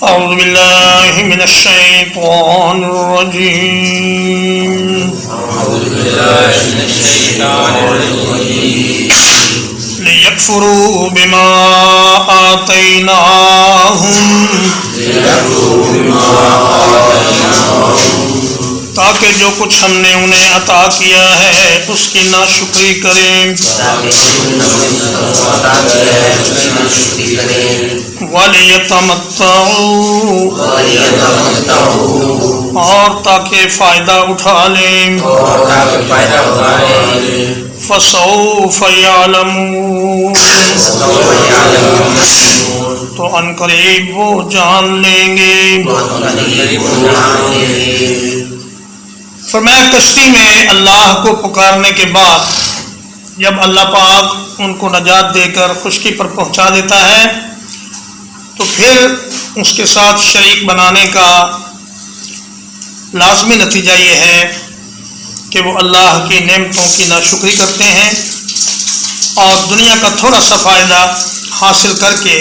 أعوذ بالله من الشيطان الرجيم ليكفروا بما آتيناهم تاکہ جو کچھ ہم نے انہیں عطا کیا ہے اس کی ناشکری کریں وَلِيَتَمَتَّعُوا اور تاکہ فائدہ اٹھا لیں فَسَوْفَ يَعْلَمُونَ تو ان قریب وہ جان لیں گے۔ فرمایا کشتی میں اللہ کو پکارنے کے بعد جب اللہ پاک ان کو نجات دے کر خشکی پر پہنچا دیتا ہے تو پھر اس کے ساتھ شریک بنانے کا لازمی نتیجہ یہ ہے کہ وہ اللہ کی نعمتوں کی ناشکری کرتے ہیں اور دنیا کا تھوڑا سا فائدہ حاصل کر کے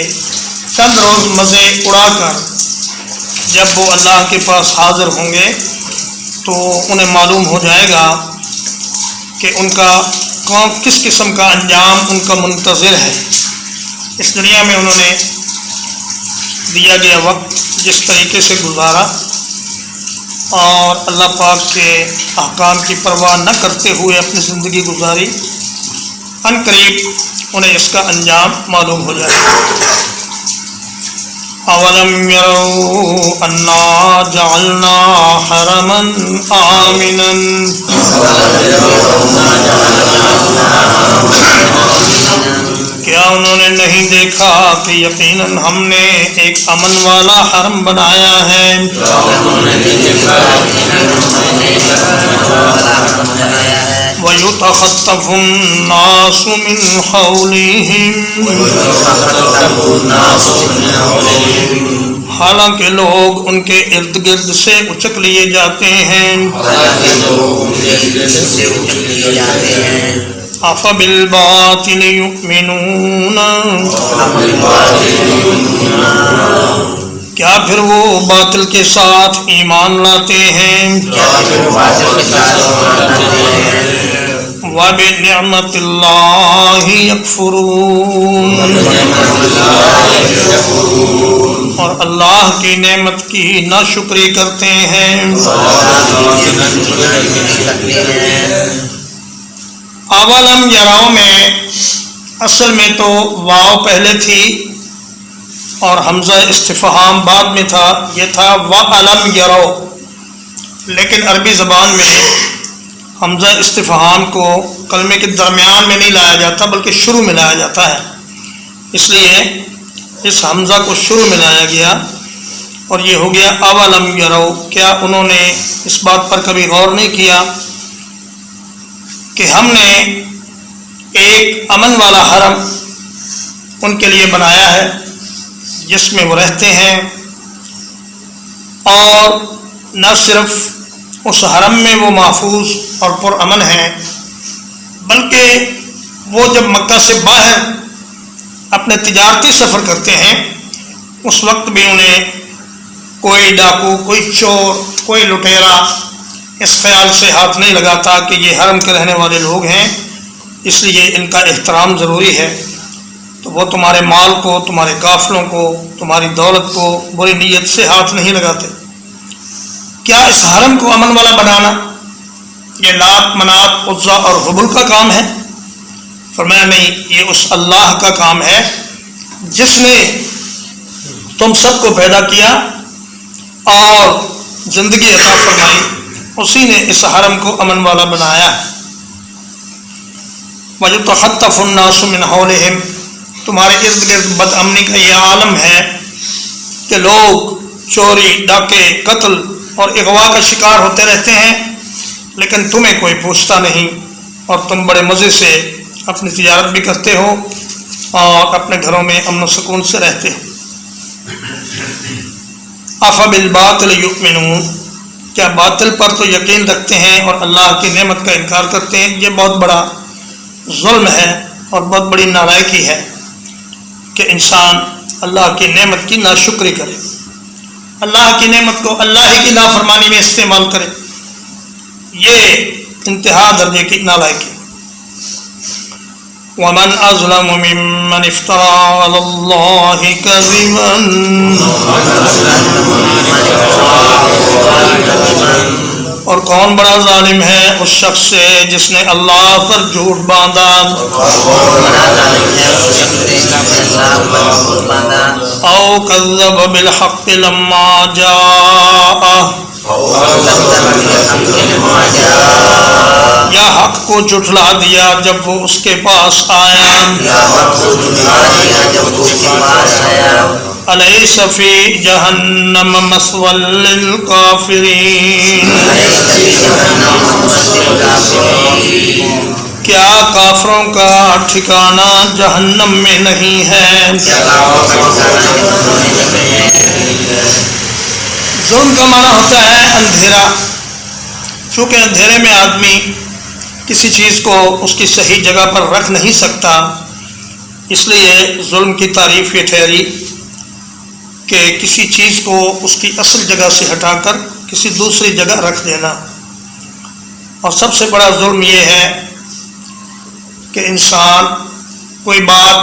چند روز مزے اڑا کر جب وہ اللہ کے پاس حاضر ہوں گے تو انہیں معلوم ہو جائے گا کہ ان کا کس قسم کا انجام ان کا منتظر ہے۔ اس دنیا میں انہوں نے دیا گیا وقت جس طریقے سے گزارا اور اللہ پاک کے احکام کی پرواہ نہ کرتے ہوئے اپنی زندگی گزاری، ان قریب انہیں اس کا انجام معلوم ہو جائے گا۔ اولم یروا انا جعلنا حرما آمنا کیا انہوں نے نہیں دیکھا کہ یقیناً ہم نے ایک امن والا حرم بنایا ہے وَيُتَخَطَّفُ النَّاسُ مِنْ حَوْلِهِمْ حالانکہ لوگ ان کے ارد گرد سے اچک لیے جاتے ہیں۔ أَفَبِالْبَاطِلِ يُؤْمِنُونَ کیا پھر وہ باطل کے ساتھ ایمان لاتے ہیں؟ وَبِنِعْمَةِ اللَّهِ يَكْفُرُونَ اور اللہ کی نعمت کی ناشکری کرتے ہیں۔ اولم یراؤ میں اصل میں تو واو پہلے تھی اور حمزہ استفہام بعد میں تھا، یہ تھا وَأَلَمْ یَرَوْا، لیکن عربی زبان میں حمزہ استفہام کو کلمے کے درمیان میں نہیں لایا جاتا بلکہ شروع میں لایا جاتا ہے، اس لیے اس حمزہ کو شروع میں لایا گیا اور یہ ہو گیا اولم یروا۔ کیا انہوں نے اس بات پر کبھی غور نہیں کیا کہ ہم نے ایک امن والا حرم ان کے لیے بنایا ہے جس میں وہ رہتے ہیں، اور نہ صرف اس حرم میں وہ محفوظ اور پرامن ہیں بلکہ وہ جب مکہ سے باہر اپنے تجارتی سفر کرتے ہیں اس وقت بھی انہیں کوئی ڈاکو، کوئی چور، کوئی لٹیرا اس خیال سے ہاتھ نہیں لگاتا کہ یہ حرم کے رہنے والے لوگ ہیں اس لیے ان کا احترام ضروری ہے، تو وہ تمہارے مال کو، تمہارے قافلوں کو، تمہاری دولت کو بری نیت سے ہاتھ نہیں لگاتے۔ کیا اس حرم کو امن والا بنانا یہ لات، منات، عزا اور حبل کا کام ہے؟ فرمایا نہیں، یہ اس اللہ کا کام ہے جس نے تم سب کو پیدا کیا اور زندگی عطا فرمائی، اسی نے اس حرم کو امن والا بنایا ہے۔ وَيُتَخَطَّفُ النَّاسُ مِنْ حَوْلِهِمْ تمہارے ارد گرد بد امنی کا یہ عالم ہے کہ لوگ چوری، ڈاکے، قتل اور اغوا کا شکار ہوتے رہتے ہیں لیکن تمہیں کوئی پوچھتا نہیں اور تم بڑے مزے سے اپنی تجارت بھی کرتے ہو اور اپنے گھروں میں امن و سکون سے رہتے ہو۔ أَفَبِالْبَاطِلِ يُؤْمِنُونَ کیا باطل پر تو یقین رکھتے ہیں اور اللہ کی نعمت کا انکار کرتے ہیں؟ یہ بہت بڑا ظلم ہے اور بہت بڑی نالائکی ہے کہ انسان اللہ کی نعمت کی ناشکری کرے۔ اللہ کی نعمت کو اللہ ہی کی نافرمانی میں استعمال کرے، یہ انتہا درجے کی نالائکی۔ وَمَنْ أَظْلَمُ مِمَّنِ افْتَرَىٰ عَلَى اللَّهِ كَذِبًا، اور کون بڑا ظالم ہے اس شخص سے جس نے اللہ پر جھوٹ باندھا، او کذب بالحق لما جاء، یا حق کو جھٹلا دیا جب وہ اس کے پاس آیا، الیس فی جہنم مثوی للکافرین، کیا کافروں کا ٹھکانہ جہنم میں نہیں ہے؟ ظلم کا معنی ہوتا ہے اندھیرا، چونکہ اندھیرے میں آدمی کسی چیز کو اس کی صحیح جگہ پر رکھ نہیں سکتا، اس لیے ظلم کی تعریف یہ ٹھہری کہ کسی چیز کو اس کی اصل جگہ سے ہٹا کر کسی دوسری جگہ رکھ دینا۔ اور سب سے بڑا ظلم یہ ہے کہ انسان کوئی بات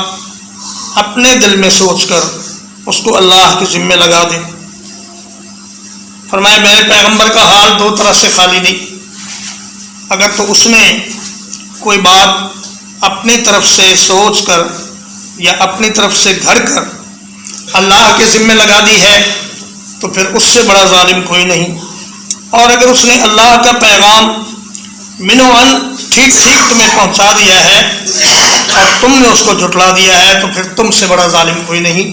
اپنے دل میں سوچ کر اس کو اللہ کے ذمے لگا دے۔ فرمایا میرے پیغمبر کا حال دو طرح سے خالی نہیں، اگر تو اس نے کوئی بات اپنی طرف سے سوچ کر یا اپنی طرف سے گھڑ کر اللہ کے ذمے لگا دی ہے تو پھر اس سے بڑا ظالم کوئی نہیں، اور اگر اس نے اللہ کا پیغام منوعاً ٹھیک ٹھیک تمہیں پہنچا دیا ہے اور تم نے اس کو جھٹلا دیا ہے تو پھر تم سے بڑا ظالم کوئی نہیں۔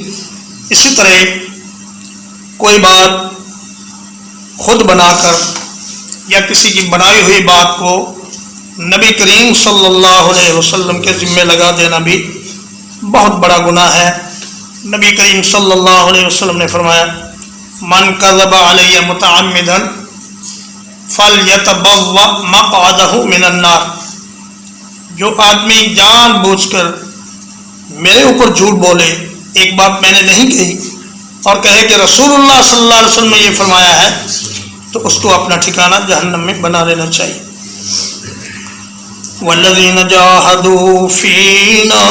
اسی طرح کوئی بات خود بنا کر یا کسی کی بنائی ہوئی بات کو نبی کریم صلی اللہ علیہ وسلم کے ذمے لگا دینا بھی بہت بڑا گناہ ہے۔ نبی کریم صلی اللہ علیہ وسلم نے فرمایا من کذب علی متعمدا فلیتبوأ مقعدہ من النار، جو آدمی جان بوجھ کر میرے اوپر جھوٹ بولے، ایک بات میں نے نہیں کہی اور کہے کہ رسول اللہ صلی اللہ علیہ وسلم نے یہ فرمایا ہے، تو اس کو اپنا ٹھکانہ جہنم میں بنا لینا چاہیے۔ والذین جاہدوا فینا،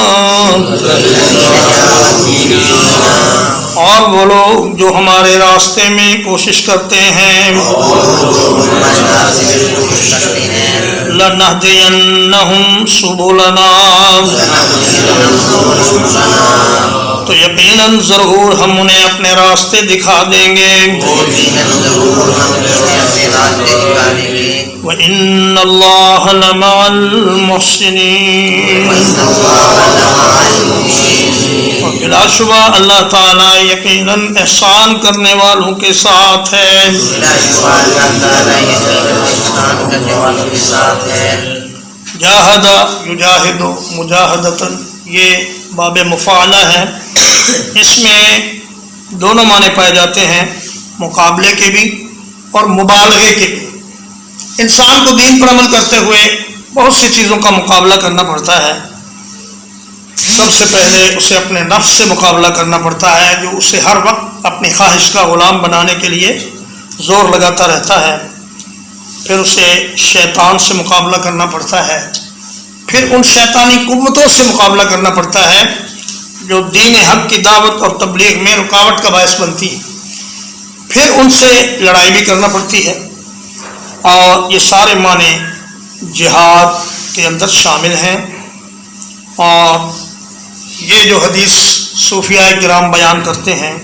اور وہ لوگ جو ہمارے راستے میں کوشش کرتے ہیں، لنہدینہم سبلنا، تو یقیناً ضرور ہم انہیں اپنے راستے دکھا دیں گے۔ وَإِنَّ اللَّهَ لَمَعَ الْمُحْسِنِينَ، اور بلا شبہ اللہ تعالیٰ یقیناً احسان کرنے والوں کے ساتھ ہے۔ جاہد یجاہد مجاہدۃ، یہ باب مفاعلہ ہے، اس میں دونوں معنی پائے جاتے ہیں، مقابلے کے بھی اور مبالغے کے بھی۔ انسان کو دین پر عمل کرتے ہوئے بہت سی چیزوں کا مقابلہ کرنا پڑتا ہے۔ سب سے پہلے اسے اپنے نفس سے مقابلہ کرنا پڑتا ہے، جو اسے ہر وقت اپنی خواہش کا غلام بنانے کے لیے زور لگاتا رہتا ہے۔ پھر اسے شیطان سے مقابلہ کرنا پڑتا ہے، پھر ان شیطانی قوتوں سے مقابلہ کرنا پڑتا ہے جو دین حق کی دعوت اور تبلیغ میں رکاوٹ کا باعث بنتی ہے، پھر ان سے لڑائی بھی کرنا پڑتی ہے۔ اور یہ سارے معنی جہاد کے اندر شامل ہیں۔ اور یہ جو حدیث صوفیاء کرام بیان کرتے ہیں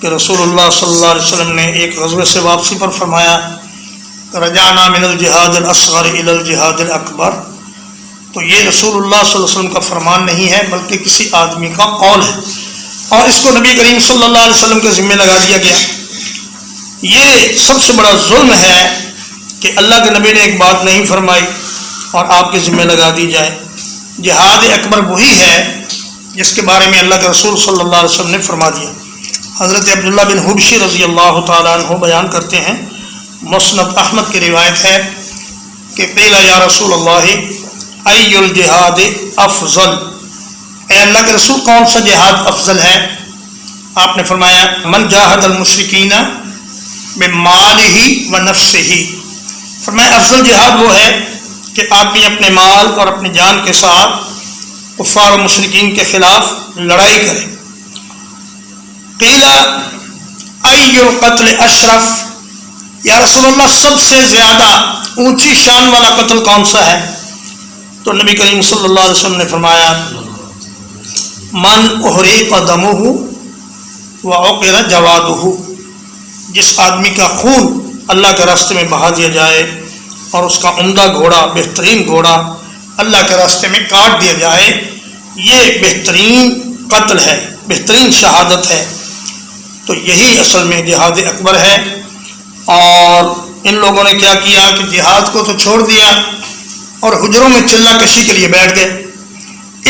کہ رسول اللہ صلی اللہ علیہ وسلم نے ایک غزوے سے واپسی پر فرمایا رجعنا من الجہاد الاصغر الى الجہاد الاکبر، تو یہ رسول اللہ صلی اللہ علیہ وسلم کا فرمان نہیں ہے بلکہ کسی آدمی کا قول ہے، اور اس کو نبی کریم صلی اللہ علیہ وسلم کے ذمہ لگا دیا گیا۔ یہ سب سے بڑا ظلم ہے کہ اللہ کے نبی نے ایک بات نہیں فرمائی اور آپ کے ذمہ لگا دی جائے۔ جہاد اکبر وہی ہے جس کے بارے میں اللہ کے رسول صلی اللہ علیہ وسلم نے فرما دیا۔ حضرت عبداللہ بن حبشی رضی اللہ تعالیٰ عنہ بیان کرتے ہیں، مسند احمد کی روایت ہے کہ قیل یا رسول اللہ ای الجہاد افضل، اے اللہ کے رسول کون سا جہاد افضل ہے؟ آپ نے فرمایا من جاہد المشرکین بمالہ و نفسہ، فرمایا افضل جہاد وہ ہے کہ آدمی اپنے مال اور اپنی جان کے ساتھ کفار و مشرکین کے خلاف لڑائی کرے۔ قیل ای القتل اشرف، یا رسول اللہ سب سے زیادہ اونچی شان والا قتل کون سا ہے؟ تو نبی کریم صلی اللہ علیہ وسلم نے فرمایا من احریق دمہ وعقر جوادہ، جس آدمی کا خون اللہ کے راستے میں بہا دیا جائے اور اس کا عمدہ گھوڑا، بہترین گھوڑا اللہ کے راستے میں کاٹ دیا جائے، یہ بہترین قتل ہے، بہترین شہادت ہے۔ تو یہی اصل میں جہاد اکبر ہے۔ اور ان لوگوں نے کیا کیا کہ جہاد کو تو چھوڑ دیا اور حجروں میں چلہ کشی کے لیے بیٹھ گئے۔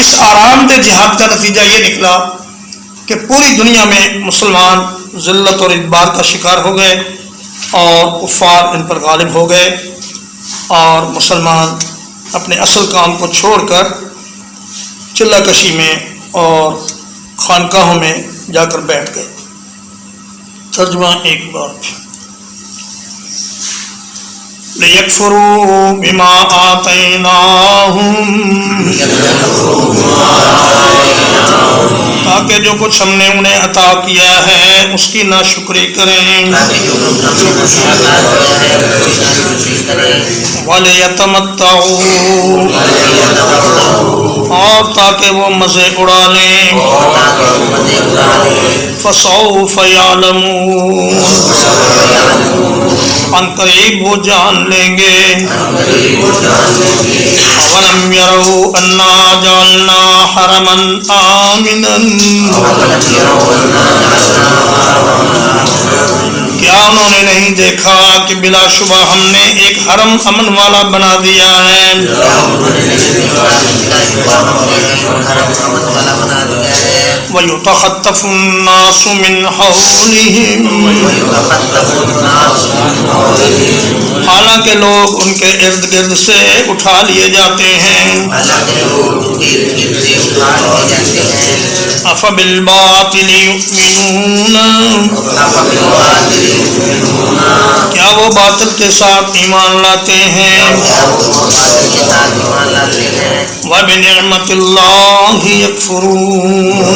اس آرام دہ جہاد کا نتیجہ یہ نکلا کہ پوری دنیا میں مسلمان ذلت اور ادبار کا شکار ہو گئے اور کفار ان پر غالب ہو گئے، اور مسلمان اپنے اصل کام کو چھوڑ کر چلہ کشی میں اور خانقاہوں میں جا کر بیٹھ گئے۔ ترجمہ ایک بار لِيَكْفُرُوا بِمَا آتَيْنَاهُمْ، تاکہ جو کچھ ہم نے انہیں عطا کیا ہے اس کی ناشکری کریں، وَلِيَتَمَتَّعُوا، اور تاکہ وہ مزے اڑا لیں، فَسَوْفَ يَعْلَمُونَ، ان قریب وہ جان لیں گے۔ وَلَمْ يَرَوْا أَنَّا جَعَلْنَا حَرَمًا آمِنًا، کیا انہوں نے نہیں دیکھا کہ بلا شبہ ہم نے ایک حرم امن والا بنا دیا ہے۔ وَيُتَخَطَّفُ النَّاسُ مِنْ حَوْلِهِمْ، حالانکہ لوگ ان کے ارد گرد سے اٹھا لیے جاتے ہیں۔ أَفَبِالْبَاطِلِ يُؤْمِنُونَ، کیا وہ باطل کے ساتھ ایمان لاتے ہیں۔ وَبِنِعْمَةِ اللَّهِ يَكْفُرُونَ،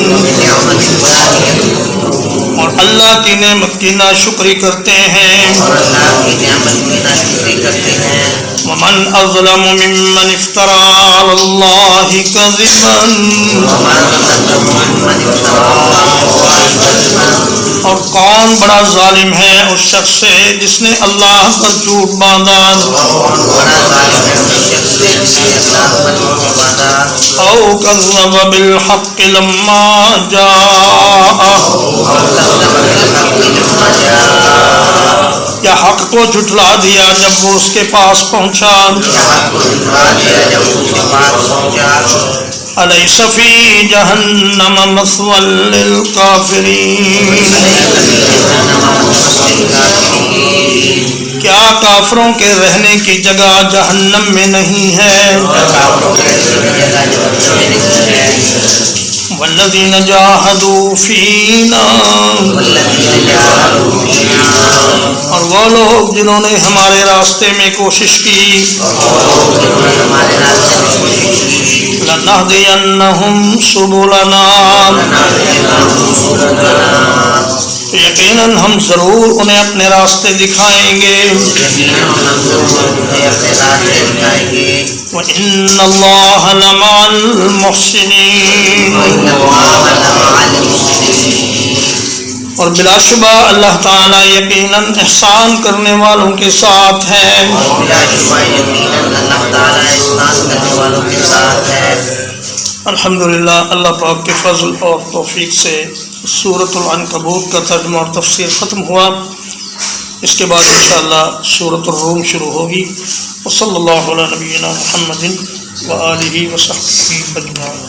اور اللہ کی نعمت کی ناشکری کرتے ہیں۔ وَمَنْ أَظْلَمُ مِمَّنِ افْتَرَىٰ عَلَى اللَّهِ كَذِبًا، اور کون بڑا ظالم ہے اس شخص سے جس نے اللہ پر جھوٹ باندھا۔ أَوْ كَذَّبَ بِالْحَقِّ لَمَّا جَاءَهُ، یا حق کو جھٹلا دیا جب وہ اس کے پاس پہنچا۔ أَلَيْسَ فِي جَهَنَّمَ مَثْوًى لِلْكَافِرِينَ، کیا کافروں کے رہنے کی جگہ جہنم میں نہیں ہے۔ وَالَّذِينَ جَاهَدُوا فِينَا، اور وہ لوگ جنہوں نے ہمارے راستے میں کوشش کی۔ لَنَهْدِيَنَّهُمْ سُبُلَنَا، یقیناً ہم ضرور انہیں اپنے راستے دکھائیں گے۔ وَإِنَّ اللَّهَ لَمَعَ الْمُحْسِنِينَ، اور بلا شبہ اللہ تعالیٰ یقیناً احسان کرنے والوں کے ساتھ ہے۔ الحمدللہ، اللہ پاک کے فضل اور توفیق سے سورۃ العنکبوت کا ترجمہ اور تفسیر ختم ہوا۔ اس کے بعد انشاءاللہ سورۃ الروم شروع ہوگی۔ وصلی اللہ علی نبینا محمد وآلہ وصحبہ اجمعین۔